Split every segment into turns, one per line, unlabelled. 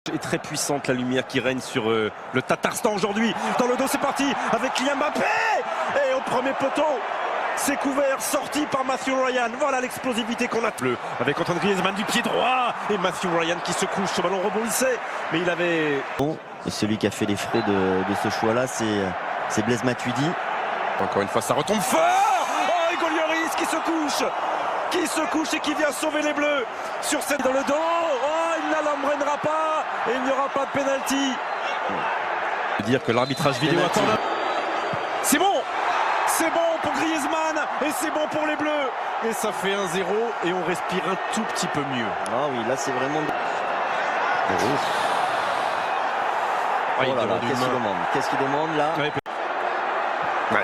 est très puissante la lumière qui règne sur le Tatarstan aujourd'hui. Dans le dos, c'est parti avec Kylian Mbappé et au premier poteau. C'est couvert, sorti par Matthew Ryan. Voilà l'explosivité qu'on a. Avec Antoine Griezmann du pied droit et Matthew Ryan qui se couche. Ce ballon rebondissait, mais il avait...
Bon, et celui qui a fait les frais de ce choix-là, c'est Blaise Matuidi.
Encore une fois, ça retombe fort. Oh, Hugo Lloris qui se couche et qui vient sauver les Bleus sur cette dans le dos. Oh, il n'alembrenera pas et il n'y aura pas de pénalty. Dire que l'arbitrage vidéo attend. C'est bon pour Griezmann et c'est bon pour les Bleus. Et ça fait 1-0 et on respire un tout petit peu mieux.
Ah oui, là c'est vraiment...
Oh là là,
qu'est-ce qu'il demande là?
Ouais.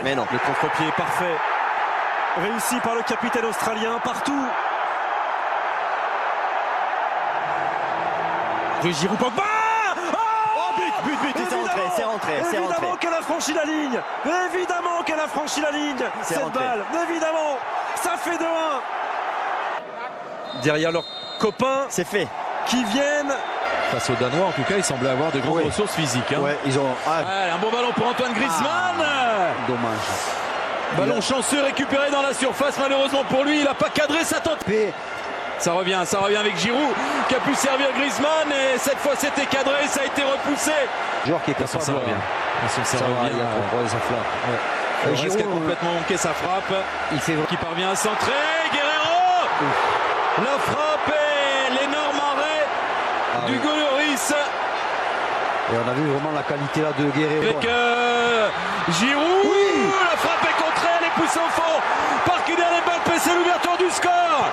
Mais non.
Le contre-pied est parfait. Réussi par le capitaine australien partout. Giroud Pogba.
But, c'est rentré.
Évidemment qu'elle a franchi la ligne. Évidemment qu'elle a franchi la ligne. Cette balle, évidemment. Ça fait 2-1. Derrière leurs copains.
C'est fait.
Qui viennent.
Face aux Danois, en tout cas, ils semblaient avoir de grandes ressources physiques. Hein.
Ouais, ils ont...
un bon ballon pour Antoine Griezmann.
Dommage.
Ballon chanceux récupéré dans la surface. Malheureusement pour lui, il n'a pas cadré sa tente. Ça revient avec Giroud qui a pu servir Griezmann et cette fois c'était cadré, ça a été repoussé.
Joueur qui est capable.
Ça revient. Giroud a complètement manqué sa frappe. Qui parvient à centrer. Guerreiro. La frappe et l'énorme arrêt d'Hugo Lloris.
Et on a vu vraiment la qualité là de Guerreiro.
Avec Giroud. Oui. La frappe est contrée, elle est poussée au fond par Kylian Mbappé, c'est l'ouverture du score.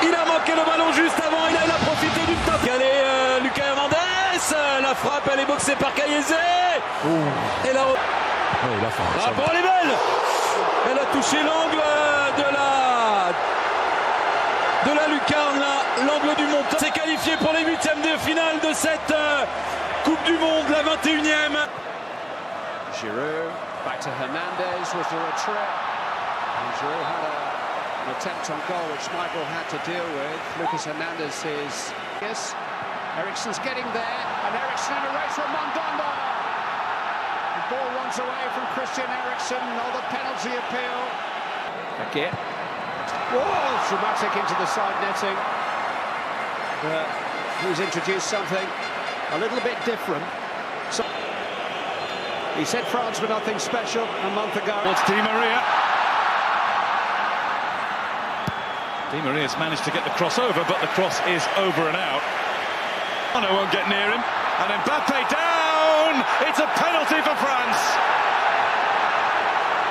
Il a manqué le ballon juste avant, il a profité d'une tape. Allez, Lucas Hernandez, la frappe elle est boxée par Kayeze. Et là, la frappe elle est belle. Elle a touché l'angle de la lucarne, l'angle du montant. C'est qualifié pour les huitièmes de finale de cette Coupe du Monde, la 21e.
Giroud, back to Hernandez, was there a trip? And Giroud had an attempt on goal which Michael had to deal with. Lucas Hernandez is... Yes, Eriksen's getting there, and Eriksen in a race with Mandanda. The ball runs away from Christian Eriksen, oh the penalty appeal. Again. Whoa, dramatic into the side netting. He's introduced something a little bit different. So, he said France were nothing special a month ago.
It's Di Maria. Di Maria's managed to get the cross over, but the cross is over and out. Ono won't get near him. And Mbappe down! It's a penalty for France.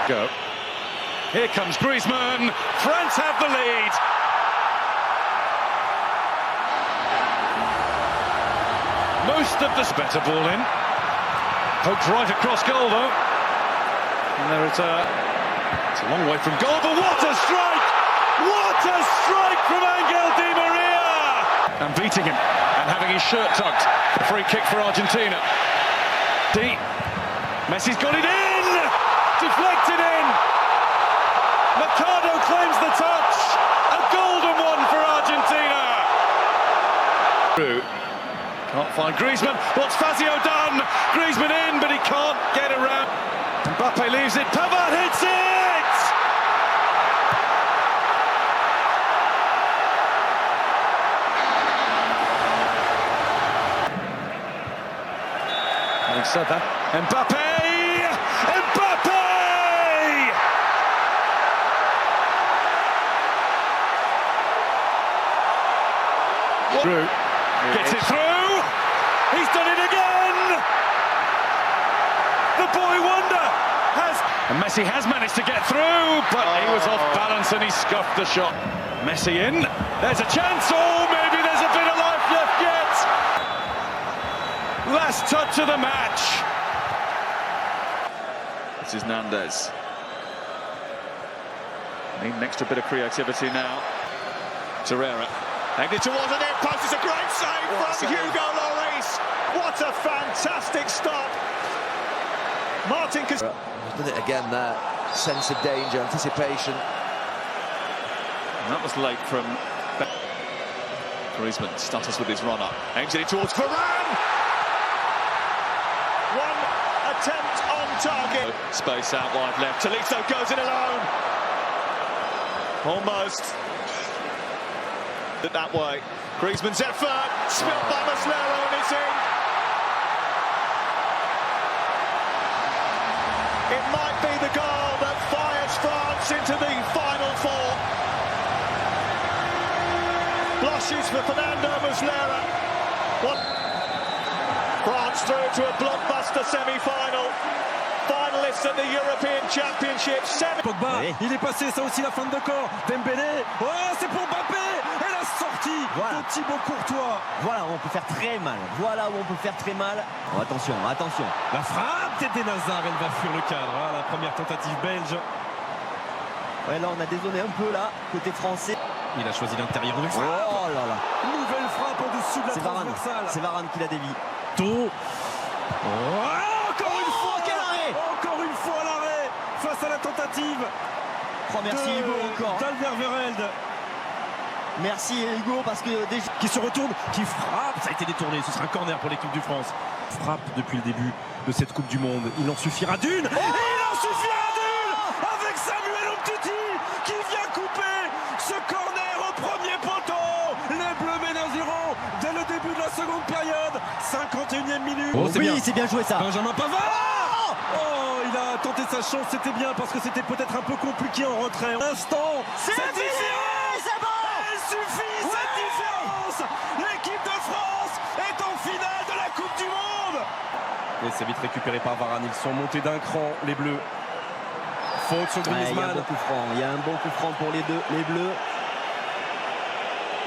Go. Here comes Griezmann. France have the lead. Most of this better ball in. Poked right across goal though. And there it's a long way from goal, but what a strike! What a strike from Angel Di Maria! And beating him and having his shirt tucked. A free kick for Argentina. Messi's got it in! Deflected in! Mercado claims the touch! A golden one for Argentina! Can't find Griezmann. What's Fazio done? Griezmann in, but he can't get around. Mbappe leaves it. Pavard hits it! Having said that, Mbappe! Drew gets it through. He's done it again. The boy wonder has. And Messi has managed to get through, but he was off balance and he scuffed the shot. Messi in. There's a chance. Oh, maybe there's a bit of life left yet. Last touch of the match. This is Nandez. Need an extra bit of creativity now. Torreira. Headed towards the near post, it's a great save from Hugo Lloris. What a fantastic stop. Martin
He's done it again there. Sense of danger, anticipation.
And that was late from Griezmann stutters with his run-up, aims it towards Varane! One attempt on target. Space out wide left, Tolisso goes it alone! Almost. That way, Griezmann's effort, spilled by Muslera and it's in! It might be the goal that fires France into the Final Four. Blushes for Fernando Muslera. France through to a blockbuster semi-final. Finalists at the European Championship.
Pogba,
Oui.
il est passé, ça aussi la fin de corps. Dembélé, oh c'est pour Mbappé. Et la sortie
Voilà.
de Thibaut Courtois.
Voilà où on peut faire très mal. Voilà où on peut faire très mal. Oh, attention, attention.
La frappe d'Eden Hazard, elle va fuir le cadre. Hein, la première tentative belge.
Ouais, là on a dézonné un peu là, côté français.
Il a choisi l'intérieur de frappe.
Oh là là.
Nouvelle frappe au-dessus de la
C'est Varane.
transversale.
C'est Varane qui la dévie.
Tôt. Oh, encore une fois.
quel arrêt.
Encore une fois l'arrêt face à la tentative.
Oh merci
de
Hugo encore.
d'Alderweireld.
Merci Hugo parce que déjà.
Qui se retourne, qui frappe. Ça a été détourné. Ce sera un corner pour l'équipe de France. Frappe depuis le début de cette Coupe du Monde. Il en suffira d'une. Et il en suffira d'une avec Samuel Umtiti qui vient couper ce corner au premier poteau. Les Bleus mènent 1-0 dès le début de la seconde période. 51e minute. Oh,
Oui, c'est bien joué ça.
Benjamin Pavard. Oh, il a tenté sa chance. C'était bien parce que c'était peut-être un peu compliqué en retrait. Instant.
C'est
cette
fini,
différence.
c'est bon.
Elle suffit, cette différence. L'équipe de France est en finale de la Coupe du Monde. Et c'est vite récupéré par Varane. Ils sont montés d'un cran, les Bleus. Faute sur
Ouais, il y a un
Griezmann.
bon coup franc. Il y a un bon coup franc pour les deux, les Bleus.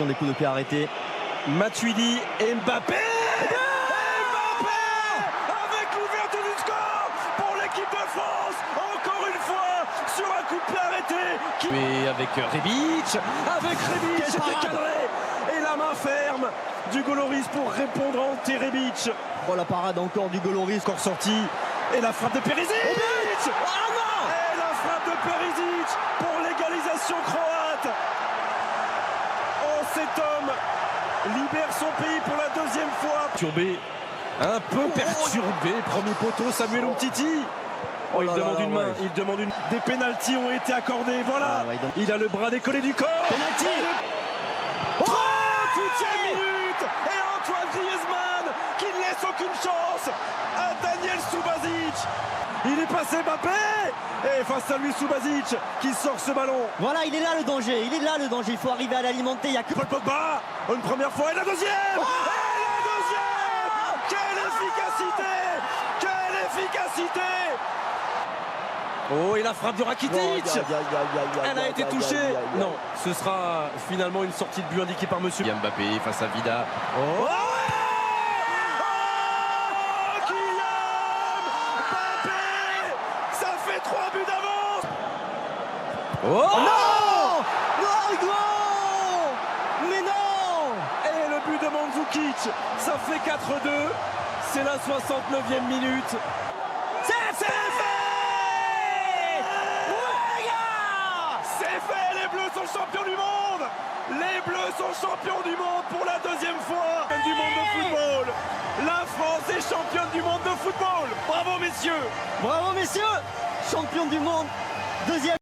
Des coups de pied arrêtés.
Matuidi et Mbappé. Mbappé avec l'ouverture du score pour l'équipe de France. Encore une fois sur un coup de pied arrêté. Mais avec Rebic. Avec Rebic,
Quelle
c'était
parade.
cadré. Et la main ferme du Goloris pour répondre à Ante Rebic.
Oh la parade encore du Goloris.
Encore sorti. Et la frappe de Perisic.
Oh non.
Et la frappe de Perisic pour l'égalisation croate. Oh, cet homme libère son pays pour la deuxième fois. Turbé, un peu perturbé. Premier poteau, Samuel Umtiti. Oh, il
là
demande
là,
une main.
ouais.
Il demande une. Des pénaltys ont été accordés. Voilà.
Ah, ouais, donc-
Il a le bras décollé du corps.
Penalty.
38e minute. Et Antoine Griezmann qui ne laisse aucune chance à Daniel Subasic. Il est passé Mbappé. Et face à lui Subasic qui sort ce ballon.
Voilà, il est là le danger. Il est là le danger. Il faut arriver à l'alimenter. Il y a que.
Paul Pogba, une première fois et la deuxième. Et la deuxième. Quelle efficacité. Quelle efficacité. Oh, et la frappe de Rakitic. Elle a été touchée. Non, ce sera finalement une sortie de but indiquée par monsieur Mbappé face à Vida. Oh, Kylian Mbappé. Ça fait 3 buts d'avance. Oh
Non. Non, Hugo. Mais non.
Et le but de Mandzukic, ça fait 4-2. C'est la 69e minute. C'est fait. Ouais, gars. C'est fait, les Bleus sont champions du monde. Les Bleus sont champions du monde pour la deuxième fois. Du monde de football. La France est championne du monde de football. Bravo messieurs.
Bravo messieurs. Champion du monde. Deuxième.